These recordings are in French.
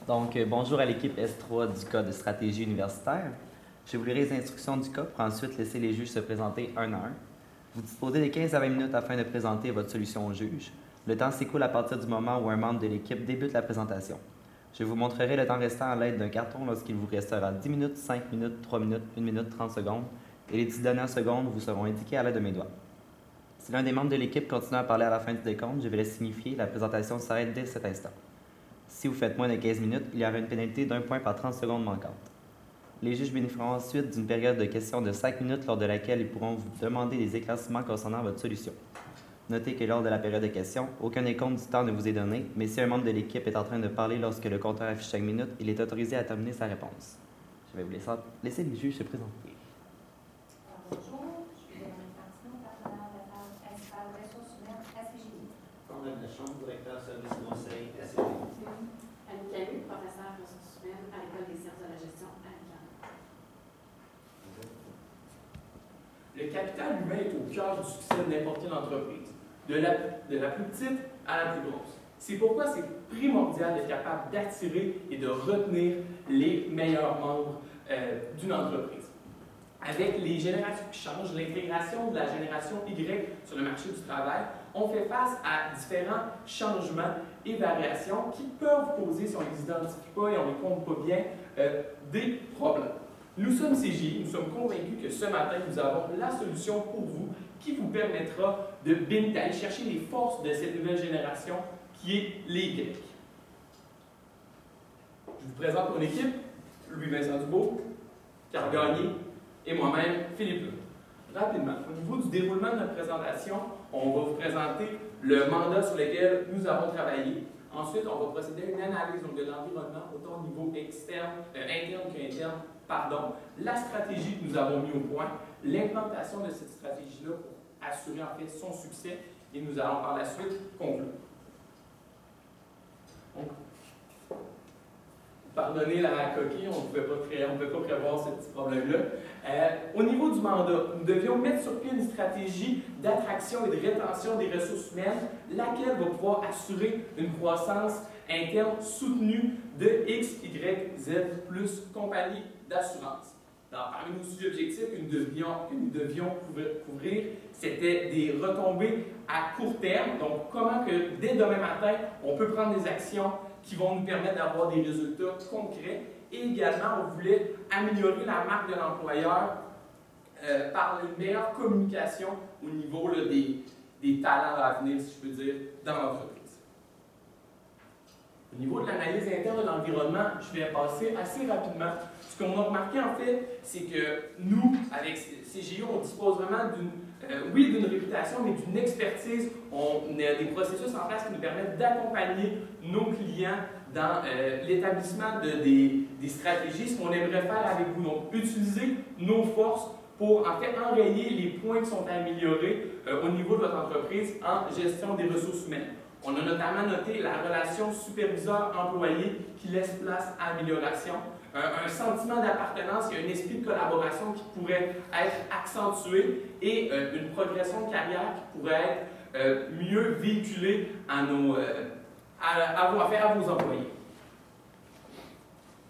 Donc, bonjour à l'équipe S3 du cas de stratégie universitaire. Je vous lirai les instructions du cas pour ensuite laisser les juges se présenter un à un. Vous disposez de 15 à 20 minutes afin de présenter votre solution au juge. Le temps s'écoule à partir du moment où un membre de l'équipe débute la présentation. Je vous montrerai le temps restant à l'aide d'un carton lorsqu'il vous restera 10 minutes, 5 minutes, 3 minutes, 1 minute, 30 secondes et les 10 dernières secondes vous seront indiquées à l'aide de mes doigts. Si l'un des membres de l'équipe continue à parler à la fin du décompte, je vais signifier la présentation s'arrête dès cet instant. Si vous faites moins de 15 minutes, il y aura une pénalité d'1 point par 30 secondes manquantes. Les juges bénéficieront ensuite d'une période de questions de 5 minutes lors de laquelle ils pourront vous demander des éclaircissements concernant votre solution. Notez que lors de la période de questions, aucun décompte du temps ne vous est donné, mais si un membre de l'équipe est en train de parler lorsque le compteur affiche 5 minutes, il est autorisé à terminer sa réponse. Je vais vous laisser les juges se présenter. Bonjour, je suis Véronique Martineau, partenaire de la table principale ressources humaines SCGI. Cornel Deschamps, directeur service conseil SCGI. Annie Camus, professeure ressources humaines à l'École des sciences de la gestion à l'UQAM. Le capital humain est au cœur du succès de n'importe quelle entreprise, de la plus petite à la plus grosse. C'est pourquoi c'est primordial d'être capable d'attirer et de retenir les meilleurs membres d'une entreprise. Avec les générations qui changent, l'intégration de la génération Y sur le marché du travail, on fait face à différents changements et variations qui peuvent poser, si on ne les identifie pas et on ne les compte pas bien, des problèmes. Nous sommes CGI, nous sommes convaincus que ce matin, nous avons la solution pour vous qui vous permettra d'aller chercher les forces de cette nouvelle génération qui est les Y. Je vous présente mon équipe, Louis-Vincent Dubourg, Carl Gagné et moi-même, Philippe Lund. Rapidement, au niveau du déroulement de notre présentation, on va vous présenter le mandat sur lequel nous avons travaillé. Ensuite, on va procéder à une analyse de l'environnement, autant au niveau interne qu'interne, la stratégie que nous avons mis au point, l'implantation de cette stratégie-là pour assurer en fait son succès, et nous allons par la suite conclure. Donc, pardonnez la coquille, on ne pouvait pas prévoir ce petit problème-là. Au niveau du mandat, nous devions mettre sur pied une stratégie d'attraction et de rétention des ressources humaines, laquelle va pouvoir assurer une croissance interne soutenue de X, Y, Z, plus compagnie d'assurance. Parmi nos sujets objectifs que nous devions couvrir, c'était des retombées à court terme. Donc, comment que dès demain matin, on peut prendre des actions qui vont nous permettre d'avoir des résultats concrets. Et également, on voulait améliorer la marque de l'employeur par une meilleure communication au niveau là, des talents à venir, si je peux dire, dans l'entreprise. Au niveau de l'analyse interne de l'environnement, je vais passer assez rapidement. Ce qu'on a remarqué, en fait, c'est que nous, avec CGI, on dispose vraiment d'une réputation, mais d'une expertise. On a des processus en place qui nous permettent d'accompagner nos clients dans l'établissement des stratégies, ce qu'on aimerait faire avec vous. Donc, utiliser nos forces pour, en fait, enrayer les points qui sont améliorés au niveau de votre entreprise en gestion des ressources humaines. On a notamment noté la relation superviseur-employé qui laisse place à amélioration, un sentiment d'appartenance et un esprit de collaboration qui pourrait être accentué et une progression de carrière qui pourrait être mieux véhiculée à vos employés.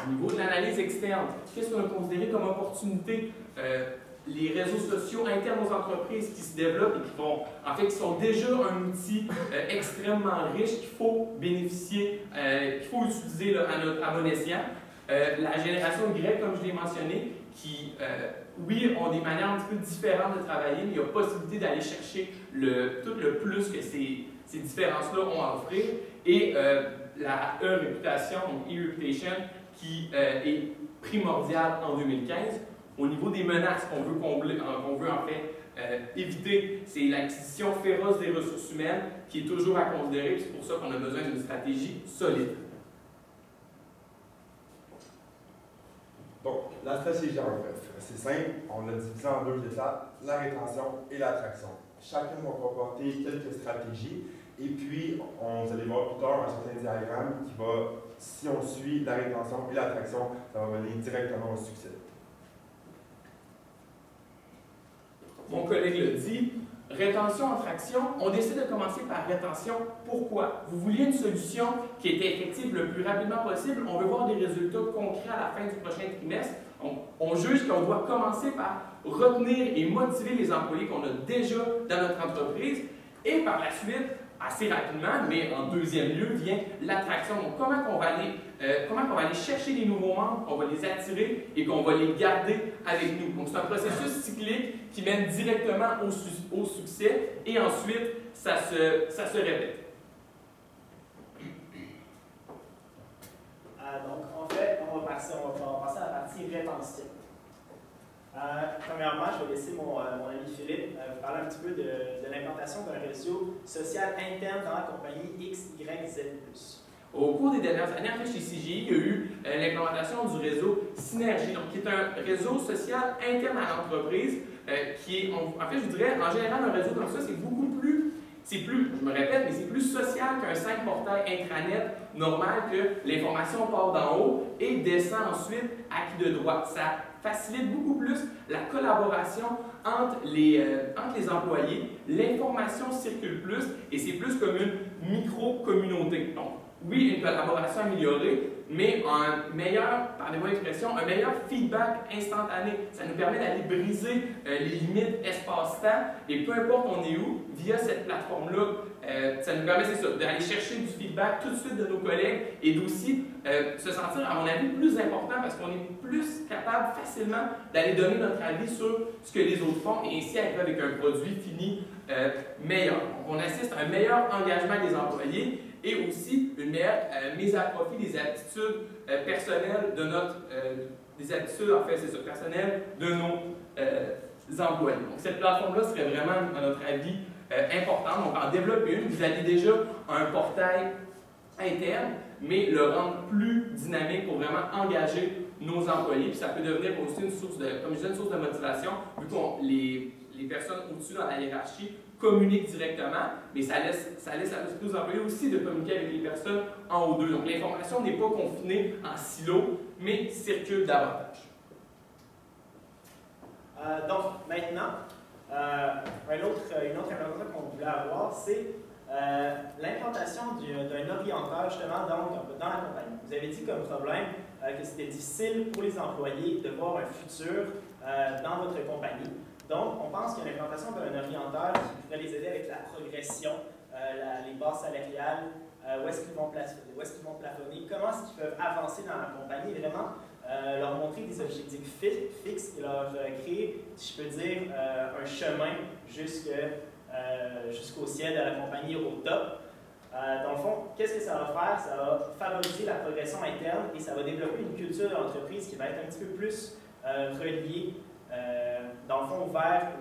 Au niveau de l'analyse externe, qu'est-ce qu'on a considéré comme opportunité? Les réseaux sociaux internes aux entreprises qui se développent et qui sont déjà un outil extrêmement riche qu'il faut bénéficier, qu'il faut utiliser là, à bon escient. La génération Y, comme je l'ai mentionné, qui, oui, ont des manières un petit peu différentes de travailler, mais il y a possibilité d'aller chercher tout le plus que ces différences-là ont à offrir. Et la E-réputation, donc E-reputation, qui est primordiale en 2015. Au niveau des menaces qu'on veut en fait éviter, c'est l'acquisition féroce des ressources humaines qui est toujours à considérer, c'est pour ça qu'on a besoin d'une stratégie solide. Donc, la stratégie en bref, c'est simple, on l'a divisé en deux étapes, la rétention et l'attraction. Chacun va comporter quelques stratégies, et puis vous allez voir plus tard un certain diagramme qui va, si on suit la rétention et l'attraction, ça va mener directement au succès. Mon collègue l'a dit, rétention, attraction, on décide de commencer par rétention. Pourquoi? Vous vouliez une solution qui était effective le plus rapidement possible. On veut voir des résultats concrets à la fin du prochain trimestre. On juge qu'on doit commencer par retenir et motiver les employés qu'on a déjà dans notre entreprise. Et par la suite, assez rapidement, mais en deuxième lieu, vient l'attraction. Donc, comment on va aller chercher les nouveaux membres, qu'on va les attirer et qu'on va les garder avec nous. Donc, c'est un processus cyclique qui mène directement au succès et ensuite, ça se répète. Donc, en fait, on va passer à la partie rétention. Premièrement, je vais laisser mon ami Philippe vous parler un petit peu de l'implantation d'un réseau social interne dans la compagnie XYZ+. Au cours des dernières années, en fait, chez CGI, il y a eu l'implémentation du réseau Synergie, donc qui est un réseau social interne à l'entreprise, qui est, en fait, je dirais, en général, un réseau comme ça, c'est beaucoup plus, je me répète, mais c'est plus social qu'un simple portail intranet normal que l'information part d'en haut et descend ensuite à qui de droit. Ça facilite beaucoup plus la collaboration entre les employés, l'information circule plus et c'est plus comme une micro-communauté. Donc, oui, une collaboration améliorée, mais un meilleur, pardonnez-moi l'expression, un meilleur feedback instantané. Ça nous permet d'aller briser les limites espace-temps et peu importe on est où, via cette plateforme-là, ça nous permet, c'est ça, d'aller chercher du feedback tout de suite de nos collègues et d'aussi se sentir, à mon avis, plus important parce qu'on est plus capable facilement d'aller donner notre avis sur ce que les autres font et ainsi arriver avec un produit fini meilleur. Donc, on assiste à un meilleur engagement des employés et aussi une meilleure mise à profit des aptitudes personnelles de des aptitudes, en fait, c'est ça, personnelles de nos employés. Donc, cette plateforme-là serait vraiment, à notre avis, importante. Donc, en développer une, vous avez déjà un portail interne, mais le rendre plus dynamique pour vraiment engager nos employés. Puis ça peut devenir aussi une source de, comme je disais, une source de motivation, vu que les personnes au-dessus dans la hiérarchie communiquent directement, mais ça laisse la possibilité aux employés aussi de communiquer avec les personnes en haut d'eux. Donc l'information n'est pas confinée en silo, mais circule davantage. Donc maintenant, une autre implantation qu'on voulait avoir, c'est l'implantation d'un orienteur justement dans la compagnie. Vous avez dit comme problème que c'était difficile pour les employés de voir un futur dans votre compagnie. Donc, on pense qu'il y a l'implantation d'un orienteur qui pourrait les aider avec la progression, les bases salariales, où est-ce qu'ils vont plafonner, comment est-ce qu'ils peuvent avancer dans la compagnie et vraiment leur montrer des objectifs fixes et leur créer, si je peux dire, un chemin jusqu'au ciel de la compagnie au top. Dans le fond, qu'est-ce que ça va faire? Ça va favoriser la progression interne et ça va développer une culture de l'entreprise qui va être un petit peu plus reliée, dans le fond, vers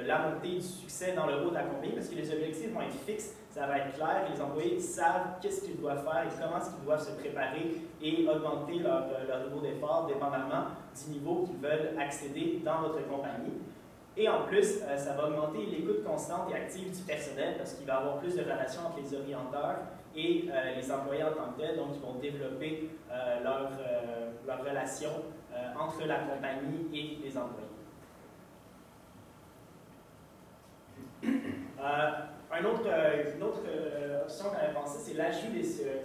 la montée du succès dans le haut de la compagnie parce que les objectifs vont être fixes, ça va être clair, les employés savent qu'est-ce qu'ils doivent faire et comment est-ce qu'ils doivent se préparer et augmenter leur niveau d'effort dépendamment du niveau qu'ils veulent accéder dans votre compagnie. Et en plus, ça va augmenter l'écoute constante et active du personnel parce qu'il va y avoir plus de relations entre les orienteurs et les employés en tant que tels, donc ils vont développer leur relation entre la compagnie et les employés. Une autre option qu'on avait pensé, c'est l'ajout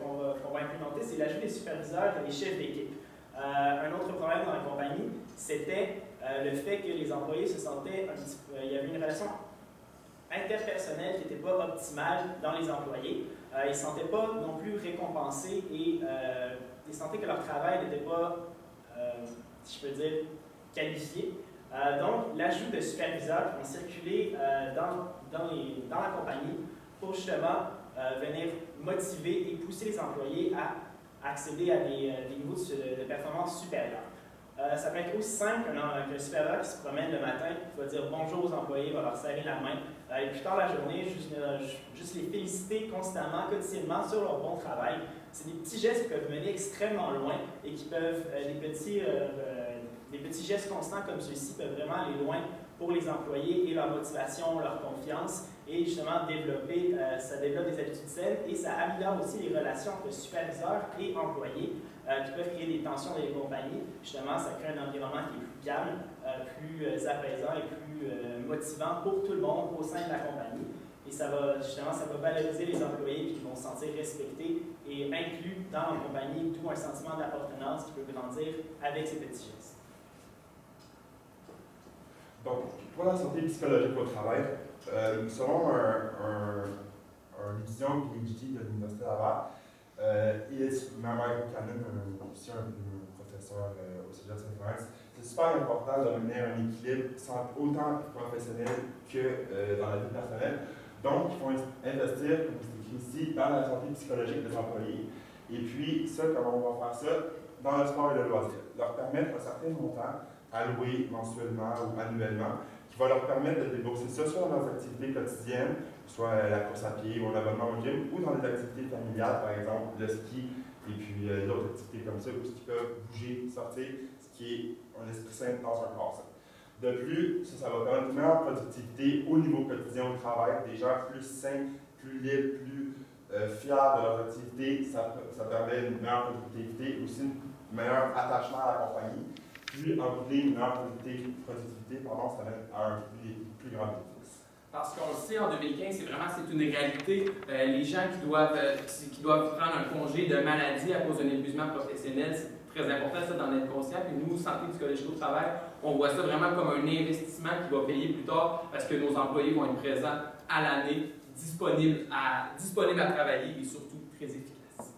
qu'on va implémenter, c'est l'ajout des superviseurs et des chefs d'équipe. Un autre problème dans la compagnie, c'était le fait que les employés se sentaient il y avait une relation interpersonnelle qui n'était pas optimale dans les employés. Ils ne se sentaient pas non plus récompensés et ils sentaient que leur travail n'était pas, si je peux dire, qualifié. Donc, l'ajout de superviseurs qui vont circuler dans la compagnie pour justement venir motiver et pousser les employés à accéder à des niveaux de performance supérieurs. Ça peut être aussi simple qu'un superviseur qui se promène le matin, qui va dire bonjour aux employés, va leur serrer la main, et plus tard la journée, juste les féliciter constamment, quotidiennement sur leur bon travail. C'est des petits gestes qui peuvent mener extrêmement loin et qui peuvent, des petits gestes constants comme ceux-ci peuvent vraiment aller loin pour les employés et leur motivation, leur confiance et justement ça développe des habitudes saines et ça améliore aussi les relations entre superviseurs et employés qui peuvent créer des tensions dans les compagnies. Justement, ça crée un environnement qui est plus calme, plus apaisant et plus motivant pour tout le monde au sein de la compagnie. Et ça va valoriser les employés qui vont se sentir respectés et inclus dans la compagnie, d'où un sentiment d'appartenance qui peut grandir avec ces petits gestes. Donc, pour la santé psychologique au travail, selon une étudiant PhD de l'Université Laval, Michael Cannon, aussi un professeur au Cégep Saint-Laurent, c'est super important de mener un équilibre autant professionnel que dans la vie personnelle. Donc, il faut investir, comme c'est écrit ici, dans la santé psychologique des employés. Et puis, ça, comment on va faire ça? Dans le sport et le loisir. Leur permettre un certain montant alloué mensuellement ou annuellement, qui va leur permettre de débourser ça soit dans leurs activités quotidiennes, soit la course à pied ou un abonnement au gym, ou dans les activités familiales, par exemple le ski, et puis d'autres activités comme ça, où ils peuvent bouger, sortir, ce qui est un esprit sain dans un corps sain. De plus, ça va permettre une meilleure productivité au niveau quotidien au travail, des gens plus sains, plus libres, plus fiers de leur activité, ça permet une meilleure productivité, aussi un meilleur attachement à la compagnie, puis en bout de ligne, une meilleure productivité, ça mène à un plus grand bénéfice. Parce qu'on le sait, en 2015, c'est une réalité. Les gens qui doivent prendre un congé de maladie à cause d'un épuisement professionnel, c'est très important ça d'en être conscient. Puis nous, santé psychologique au travail, on voit ça vraiment comme un investissement qui va payer plus tard parce que nos employés vont être présents à l'année, disponibles à travailler et surtout très efficaces.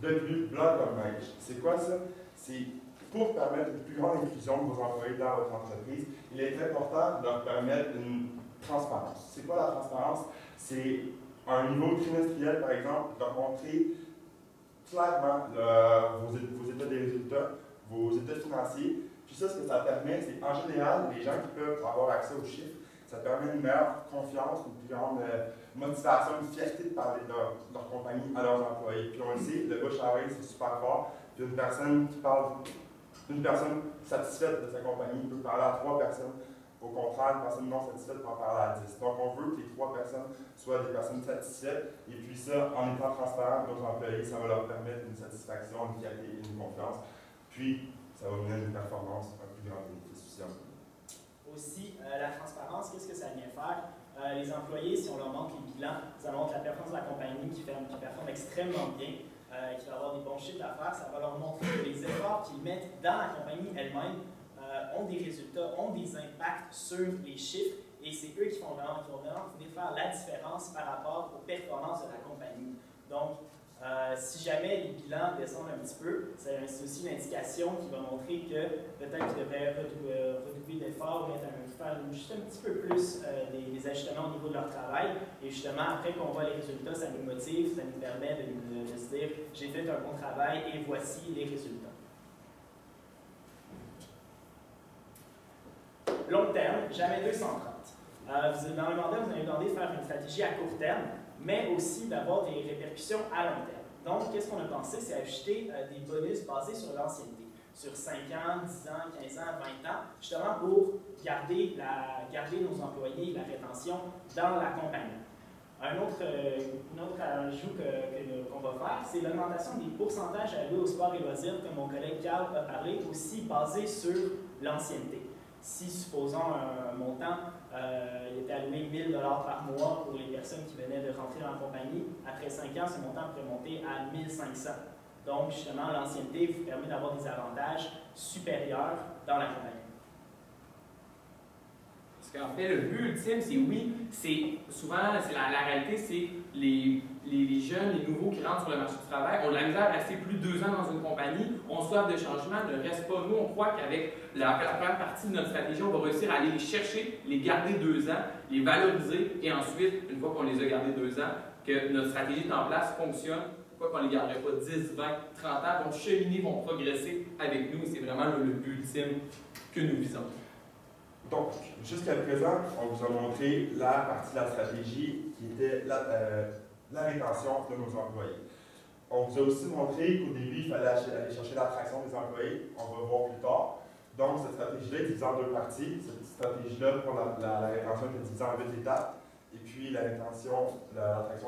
De plus, blanc comme neige. C'est quoi ça? C'est pour permettre une plus grande inclusion de vos employés dans votre entreprise, il est important de leur permettre une transparence. C'est quoi la transparence? C'est un niveau trimestriel, par exemple, de montrer clairement vos états des résultats, vos états financiers. Puis ça, ce que ça permet, c'est en général, les gens qui peuvent avoir accès aux chiffres, ça permet une meilleure confiance, une plus grande motivation, une fierté de parler de leur compagnie à leurs employés. Puis on le sait, le bouche à oreille, c'est super fort. Puis une personne satisfaite de sa compagnie peut parler à 3 personnes. Au contraire, une personne non satisfaite peut en parler à 10. Donc on veut que les 3 personnes soient des personnes satisfaites. Et puis ça, en étant transparent avec nos employés, ça va leur permettre une satisfaction, une fierté et une confiance. Puis, ça va mener à une performance, un plus grand bénéfice aussi. Aussi, la transparence, qu'est-ce que ça vient faire? Les employés, si on leur montre les bilans, ça montre la performance de la compagnie qui performe extrêmement bien, qui va avoir des bons chiffres d'affaires, ça va leur montrer que les efforts qu'ils mettent dans la compagnie elle-même ont des résultats, ont des impacts sur les chiffres, et c'est eux qui vont vraiment venir faire la différence par rapport aux performances de la compagnie. Donc, si jamais les bilans descendent un petit peu, c'est aussi une indication qui va montrer que peut-être qu'ils devraient redoubler d'efforts, faire juste un petit peu plus des ajustements au niveau de leur travail. Et justement, après qu'on voit les résultats, ça nous motive, ça nous permet de se dire « j'ai fait un bon travail et voici les résultats ». Long terme, jamais 230. Dans le mandat, vous avez demandé de faire une stratégie à court terme, mais aussi d'avoir des répercussions à long terme. Donc, qu'est-ce qu'on a pensé? C'est ajouter des bonus basés sur l'ancienneté, sur 5 ans, 10 ans, 15 ans, 20 ans, justement pour garder nos employés, la rétention dans la compagnie. Un autre ajout qu'on va faire, c'est l'augmentation des pourcentages alloués au sport et loisirs, comme mon collègue Carl a parlé, aussi basé sur l'ancienneté. Si, supposons un montant, il était alloué 1 000 $ par mois pour les personnes qui venaient de rentrer dans la compagnie, après 5 ans, ce montant pourrait monter à 1 500. Donc, justement, l'ancienneté vous permet d'avoir des avantages supérieurs dans la compagnie. Parce qu'en fait, le but ultime, la réalité, c'est les jeunes, les nouveaux qui rentrent sur le marché du travail ont de la misère à rester plus de 2 ans dans une compagnie, ont soif de changement, ne restent pas. Nous, on croit qu'avec la première partie de notre stratégie, on va réussir à aller les chercher, les garder 2 ans, les valoriser, et ensuite, une fois qu'on les a gardés 2 ans, que notre stratégie est en place, fonctionne, pourquoi qu'on ne les garderait pas 10, 20, 30 ans, vont cheminer, vont progresser avec nous, et c'est vraiment le but ultime que nous visons. Donc, jusqu'à présent, on vous a montré la partie de la stratégie qui était la rétention de nos employés. On vous a aussi montré qu'au début, il fallait aller chercher l'attraction des employés. On va voir plus tard. Donc, cette stratégie-là est divisée en deux parties. Cette stratégie-là, pour la rétention, est divisée en 8 étapes. Et puis, l'attraction,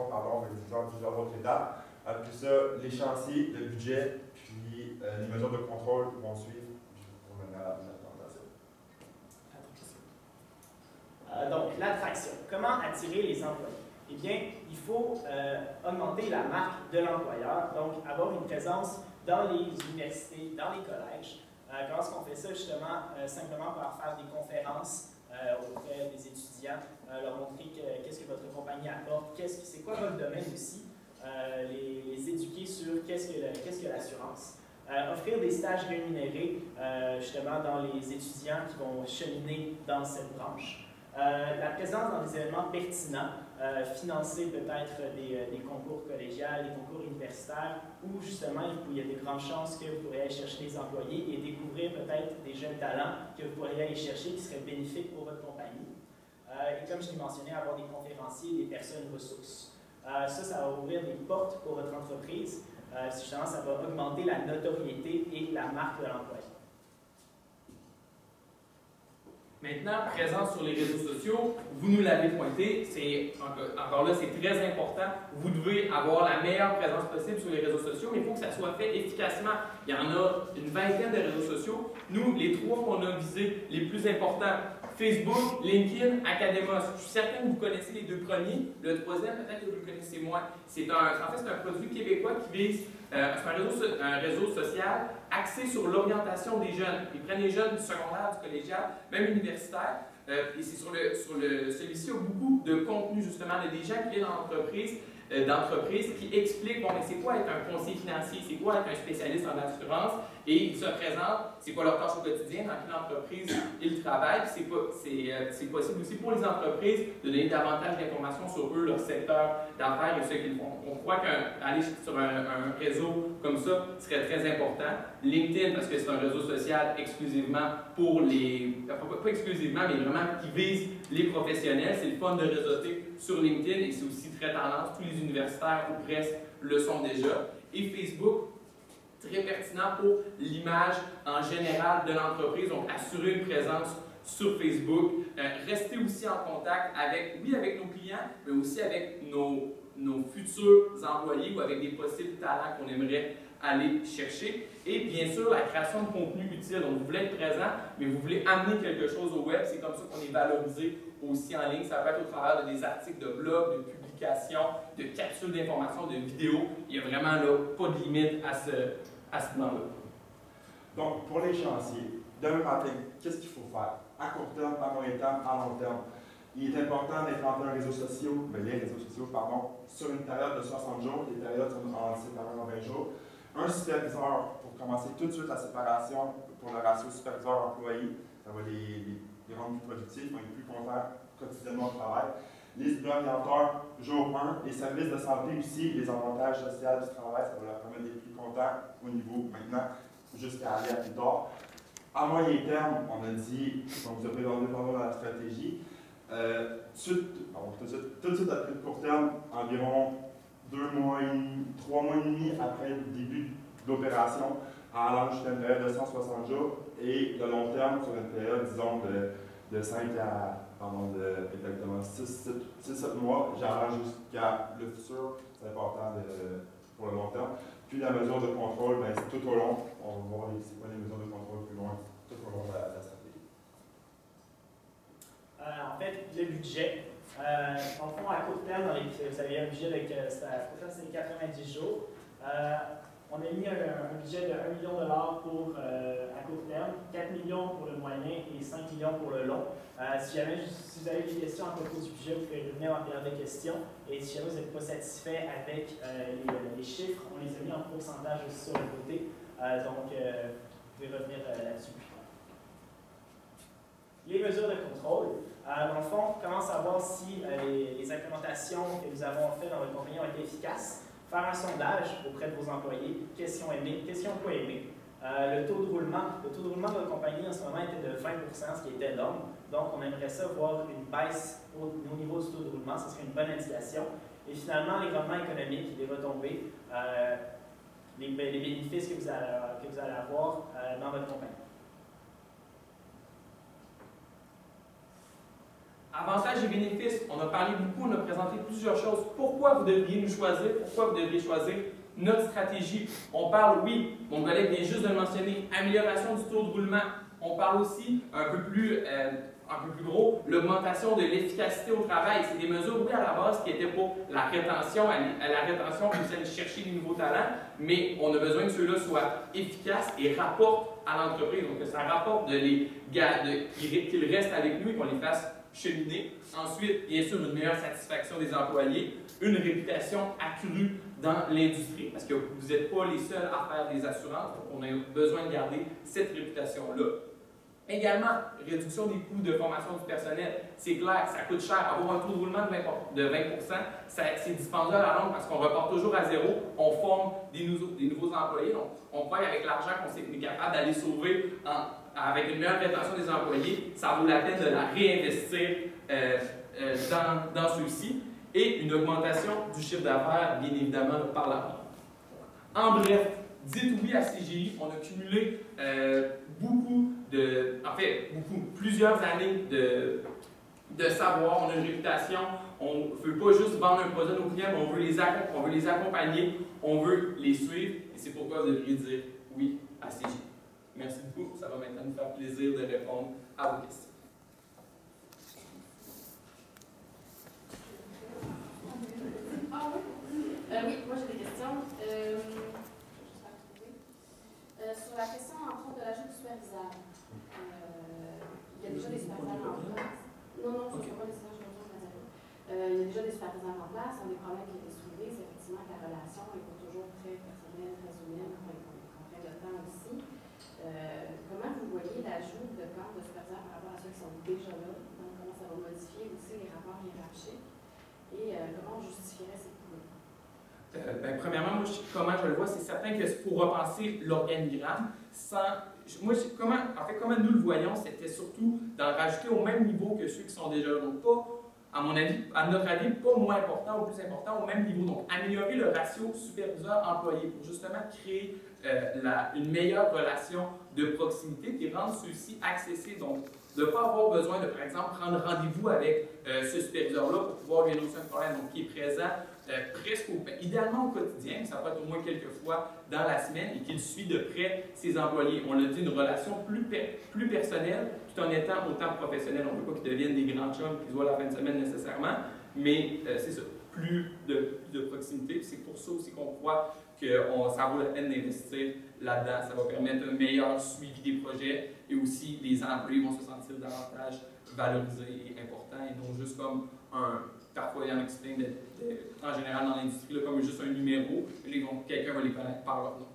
pardon, est divisée en plusieurs autres étapes. Après ça, l'échéancier, le budget, puis les mesures de contrôle vont suivre. Je vous reviendrai à la présentation. Donc, l'attraction. Comment attirer les employés? Eh bien, il faut augmenter la marque de l'employeur, donc avoir une présence dans les universités, dans les collèges. Comment est-ce qu'on fait ça, justement? Simplement par faire des conférences auprès des étudiants, leur montrer qu'est-ce que votre compagnie apporte, c'est quoi votre domaine aussi, les éduquer sur qu'est-ce que l'assurance. Offrir des stages rémunérés, justement, dans les étudiants qui vont cheminer dans cette branche. La présence dans des événements pertinents, financer peut-être des concours collégiales, des concours universitaires, où justement il y a des grandes chances que vous pourriez aller chercher des employés et découvrir peut-être des jeunes talents que vous pourriez aller chercher qui seraient bénéfiques pour votre compagnie. Et comme je l'ai mentionné, avoir des conférenciers, des personnes ressources. Ça va ouvrir des portes pour votre entreprise. Justement, ça va augmenter la notoriété et la marque de l'employé. Maintenant, présence sur les réseaux sociaux, vous nous l'avez pointé, encore là, c'est très important. Vous devez avoir la meilleure présence possible sur les réseaux sociaux, mais il faut que ça soit fait efficacement. Il y en a une vingtaine de réseaux sociaux. Nous, les trois qu'on a visés, les plus importants, Facebook, LinkedIn, Academos. Je suis certain que vous connaissez les deux premiers. Le troisième, peut-être que vous le connaissez moins. En fait, c'est un produit québécois qui vise, c'est un réseau social axé sur l'orientation des jeunes. Ils prennent les jeunes du secondaire, du collégial, même universitaire. Et c'est celui-ci a beaucoup de contenu, justement. Il y a des gens qui viennent d'entreprises qui expliquent, bon, mais c'est quoi être un conseiller financier, c'est quoi être un spécialiste en assurance, et ils se présentent, c'est quoi leur tâche au quotidien, dans quelle entreprise ils travaillent. C'est possible aussi pour les entreprises de donner davantage d'informations sur eux, leur secteur d'affaires et ce qu'ils font. On croit qu'aller sur un réseau comme ça serait très important. LinkedIn, parce que c'est un réseau social exclusivement pour pas exclusivement, mais vraiment qui vise les professionnels. C'est le fun de réseauter sur LinkedIn et c'est aussi très tendance. Tous les universitaires ou presque le sont déjà. Et Facebook, très pertinent pour l'image en général de l'entreprise. Donc, assurer une présence sur Facebook. Rester aussi en contact avec nos clients, mais aussi avec nos futurs employés ou avec des possibles talents qu'on aimerait aller chercher. Et bien sûr, la création de contenu utile. Donc, vous voulez être présent, mais vous voulez amener quelque chose au web. C'est comme ça qu'on est valorisé aussi en ligne. Ça peut être au travers de des articles de blog, de publications, de capsules d'informations, de vidéos. Il n'y a vraiment là, pas de limite à ce plan-là. Donc, pour l'échéancier, demain matin, qu'est-ce qu'il faut faire? À court terme, à moyen terme, à long terme. Il est important d'implanter les réseaux sociaux, sur une période de 60 jours. Les périodes sont séparées en 20 jours. Un superviseur pour commencer tout de suite la séparation pour le ratio superviseur-employé. Ça va les rendre plus productifs, ils vont être plus contents quotidiennement au travail. Les orienteurs, jour 1. Les services de santé aussi, les avantages sociaux du travail, ça va leur permettre d'être plus contents au niveau maintenant, jusqu'à aller à plus tard. À moyen terme, on a dit, on vous a présenté pendant la stratégie, tout de suite après le court terme, environ 3 mois et demi après le début de l'opération, allant jusqu'à une période de 160 jours, et de long terme sur une période, disons, de 5 à exactement 6-7 mois, j'allant jusqu'à le futur, c'est important pour le long terme. Puis la mesure de contrôle, ben, c'est tout au long, on va voir c'est quoi les mesures de contrôle plus loin, tout au long de la stratégie. En fait, le budget. En fond, à court terme, vous avez un budget c'est 90 jours. On a mis un budget de 1 million de dollars pour à court terme, 4 millions pour le moyen et 5 millions pour le long. Si vous avez des questions à propos du budget, vous pouvez revenir en période de questions. Et si jamais vous n'êtes pas satisfait avec les chiffres, on les a mis en pourcentage aussi sur le côté. Donc, vous pouvez revenir là-dessus. Les mesures de contrôle. Dans le fond, comment savoir si les implémentations que nous avons faites dans votre compagnie ont été efficaces? Faire un sondage auprès de vos employés. Qu'est-ce qu'ils ont aimé? Qu'est-ce qu'ils n'ont pas aimé? Le taux de roulement. Le taux de roulement de votre compagnie en ce moment était de 20 %, ce qui était énorme. Donc, on aimerait ça voir une baisse au niveau du taux de roulement. Ce serait une bonne indication. Et finalement, les rendements économiques, les retombées, les bénéfices que vous allez avoir dans votre compagnie. Avantages et bénéfices, on a parlé beaucoup, on a présenté plusieurs choses. Pourquoi vous devriez nous choisir? Pourquoi vous devriez choisir notre stratégie? On parle, oui, mon collègue vient juste de le mentionner, amélioration du taux de roulement. On parle aussi un peu plus gros, l'augmentation de l'efficacité au travail. C'est des mesures, oui, à la base, qui étaient pour la rétention, pour aller chercher des nouveaux talents, mais on a besoin que ceux-là soient efficaces et rapportent à l'entreprise. Donc, que ça rapporte qu'ils restent avec nous et qu'on les fasse cheminer. Ensuite, bien sûr, une meilleure satisfaction des employés, une réputation accrue dans l'industrie, parce que vous n'êtes pas les seuls à faire des assurances, donc on a besoin de garder cette réputation-là. Également, réduction des coûts de formation du personnel. C'est clair, ça coûte cher. Avoir un taux de roulement de 20%, c'est dispendieux à la longue parce qu'on repart toujours à zéro. On forme des nouveaux employés. Donc, on croit qu'avec l'argent qu'on est capable d'aller sauver avec une meilleure rétention des employés, ça vaut la peine de la réinvestir dans ceux-ci. Et une augmentation du chiffre d'affaires, bien évidemment, par la vente. En bref, dites oui à CGI. On a cumulé plusieurs années de savoir. On a une réputation. On ne veut pas juste vendre un produit à nos clients, mais on veut les accompagner, on veut les suivre. Et c'est pourquoi vous devriez dire oui à CGI. Merci beaucoup. Ça va maintenant nous faire plaisir de répondre à vos questions. Oui, moi j'ai des questions. Je vais juste la retrouver. Sur la question, entre autres, de l'ajout du superviseur. Il y a déjà des superviseurs en place. Non, je ne sais pas les stages, il y a déjà des superviseurs en place. Un des problèmes qui a été soulevé, c'est effectivement que la relation n'est pas toujours très personnelle, très humaine, qu'on prenne le temps aussi. Comment vous voyez l'ajout de corps de superviseurs par rapport à ceux qui sont déjà là? Donc, comment ça va modifier aussi les rapports hiérarchiques? Et comment on justifierait ces coûts-là? Premièrement, comment je le vois, c'est certain que pour repenser l'organigramme, comment nous le voyons, c'était surtout d'en rajouter au même niveau que ceux qui sont déjà là. Donc, pas, à notre avis, pas moins important ou plus important, au même niveau. Donc, améliorer le ratio superviseur-employé pour justement créer une meilleure relation de proximité et rendre ceux-ci accessibles. Donc, de ne pas avoir besoin de, par exemple, prendre rendez-vous avec ce superviseur-là pour pouvoir lui annoncer un problème, donc qui est présent idéalement au quotidien, mais ça peut être au moins quelques fois dans la semaine et qu'il suit de près ses employés. On l'a dit, une relation plus personnelle tout en étant autant professionnel. On ne veut pas qu'ils deviennent des grands chums qu'ils voient la fin de semaine nécessairement, mais c'est ça, plus de proximité. C'est pour ça aussi qu'on croit que ça vaut la peine d'investir là-dedans. Ça va permettre un meilleur suivi des projets et aussi les employés vont se sentir davantage valorisés et importants et non juste comme parfois il y en a qui se plaignent en général dans l'industrie, comme juste un numéro, et quelqu'un va les connaître par leur nom.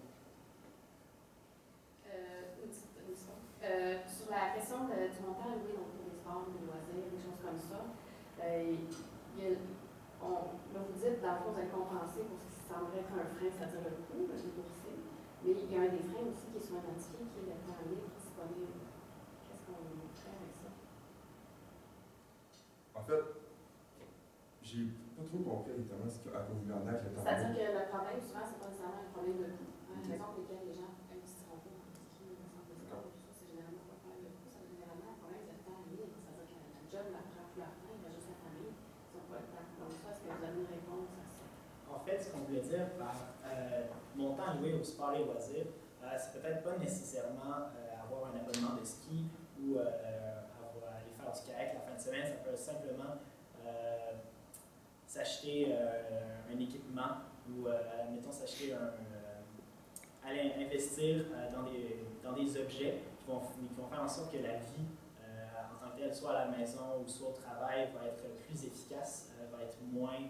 Sur la question du montant alloué pour les sports, les loisirs, des choses comme ça, là vous dites, dans le fond, vous allez compenser pour ce qui semblerait être un frein, c'est-à-dire le coût de boursier, mais il y a un des freins aussi qui est souvent identifié, qui est le temps libre disponible. Qu'est-ce qu'on fait avec ça? En fait, j'ai pas trop compris exactement ce qu'à vous voulez en avec le temps. C'est-à-dire que le problème, souvent, c'est pas nécessairement un problème de coût. La raison pour laquelle les gens investiront pas en ski, en centre de sport, tout ça, c'est généralement pas un problème de coût, ça va généralement un problème de temps libre. C'est-à-dire que la job la prend plus leur temps, il va juste la famille, ils n'ont pas le temps. Donc ça, est-ce que vous avez une réponse à ça? En fait, ce qu'on voulait dire par montant alloué au sport et loisirs, c'est peut-être pas nécessairement avoir un abonnement de ski ou aller faire du kayak la fin de semaine. Ça peut simplement s'acheter un équipement ou, mettons, aller investir dans des objets qui vont faire en sorte que la vie en tant que telle, soit à la maison ou soit au travail, va être plus efficace, va être moins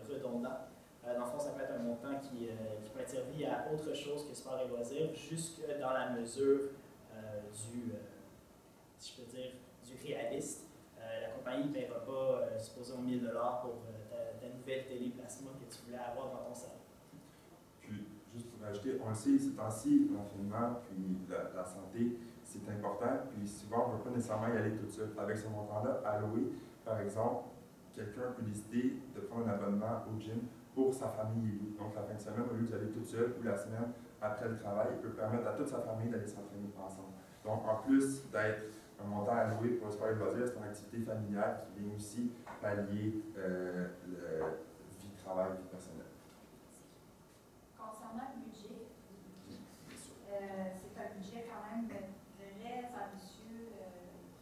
redondant. Dans le fond, ça peut être un montant qui peut être servi à autre chose que sport et loisirs, jusque dans la mesure si je peux dire, du réaliste. La compagnie ne paiera pas, supposons, 1 000 $ pour ta nouvelle téléplasma que tu voulais avoir dans ton salon. Puis, juste pour ajouter, on le sait, ces temps-ci, l'entraînement puis la santé, c'est important. Puis souvent, on ne peut pas nécessairement y aller tout seul. Avec ce montant-là, alloué, par exemple, quelqu'un peut décider de prendre un abonnement au gym pour sa famille et lui. Donc, la fin de semaine, au lieu d'aller tout seul, ou la semaine après le travail, il peut permettre à toute sa famille d'aller s'entraîner ensemble. Donc, en plus d'être un montant alloué pour le sport et le loisir, c'est une activité familiale qui vient aussi pallier le vie-travail, vie personnelle. Concernant le budget, c'est un budget quand même très ambitieux,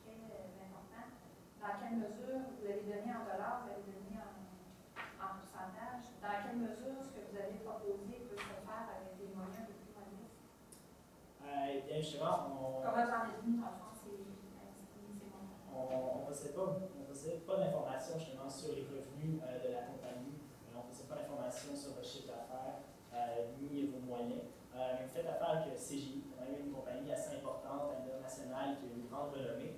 très important. Dans quelle mesure vous l'avez donné en dollars, vous l'avez donné en pourcentage? Dans quelle mesure ce que vous avez proposé peut se faire avec des moyens de plus modestes? Bien justement, Comment vous en êtes venu dans le fond, ces montants? on ne possède pas d'informations justement sur les revenus de la compagnie. On ne possède pas d'informations sur votre chiffre d'affaires ni vos moyens. Mais vous faites affaire avec CGI, quand même une compagnie assez importante, internationale, qui a une grande renommée.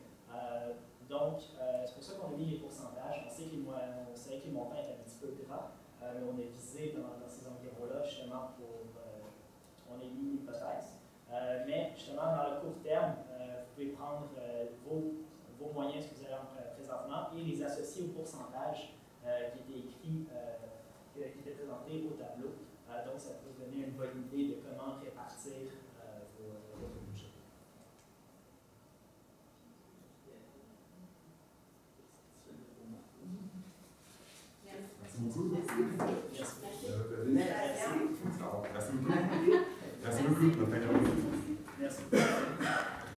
Donc, c'est pour ça qu'on a mis les pourcentages. On sait que les montants est un petit peu gras, mais on est visé dans ces environs-là justement pour. On a mis une hypothèse. Mais justement, dans le court terme, vous pouvez prendre vos moyens, ce que vous avez présentement, et les associer au pourcentage qui était écrit, qui était présenté au tableau. Donc, ça peut vous donner une bonne idée de comment répartir votre budget. Merci beaucoup. Merci. Merci beaucoup. Merci beaucoup. Bonne fin de journée. Merci.